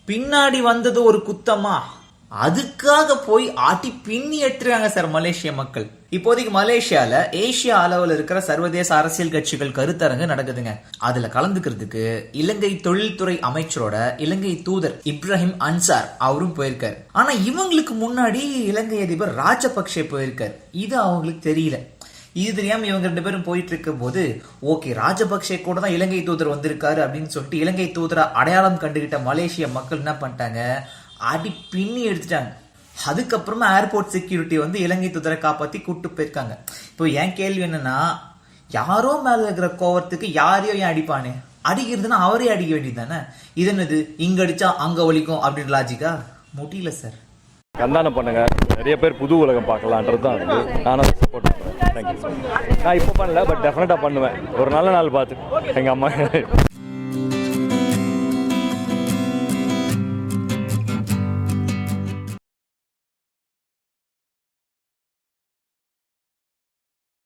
பின்னாடி வந்தது ஒரு குத்தமா, அதுக்காக போய் ஆட்டி பின்னி எடுத்துருக்காங்க சார் மலேசிய மக்கள். இப்போதைக்கு மலேசியால ஏசியா அளவில் இருக்கிற சர்வதேச அரசியல் கட்சிகள் கருத்தரங்கு நடக்குதுங்க. அதுல கலந்துக்கிறதுக்கு இலங்கை தொழில்துறை அமைச்சரோட இலங்கை தூதர் இப்ராஹிம் அன்சார் அவரும் போயிருக்காரு. ஆனா இவங்களுக்கு முன்னாடி இலங்கை அதிபர் ராஜபக்சே போயிருக்காரு. இது அவங்களுக்கு தெரியல. இது தெரியாம இவங்க 2 பேரும் போயிட்டு இருக்கும் போது, ஓகே ராஜபக்சே கூட தான் இலங்கை தூதர் வந்திருக்காரு அப்படின்னு சொல்லிட்டு இலங்கை தூதரை அடையாளம் கண்டுகிட்ட மலேசிய மக்கள் என்ன பண்ணிட்டாங்க, அடி பின்னி எடுத்துட்டாங்க. அதுக்கப்புறமா ஏர்போர்ட் செக்யூரிட்டி வந்து இலங்கை தூதரை காப்பாத்தி கூப்பிட்டு போயிருக்காங்க. இப்போ என் கேள்வி என்னன்னா, யாரோ மேல இருக்கிற கோவத்துக்கு யாரையோ ஏன் அடிப்பானே, அடிக்கிறதுனா அவரே அடிக்க வேண்டியது தானே. இது என்னது இங்க அடிச்சா அங்க ஒலிக்கும் அப்படின்னு லாஜிக்கா? முடியல சார். கந்தானம் பண்ணுங்க, நிறைய பேர் புது உலகம் பார்க்கலான்றது தான் இருக்குது. நானும் சப்போர்ட் பண்ணுறேன். தேங்க்யூ. நான் இப்போ பண்ணல, பட் டெஃபினட்டாக பண்ணுவேன் ஒரு நல்ல நாள் பார்த்து. எங்கள் அம்மா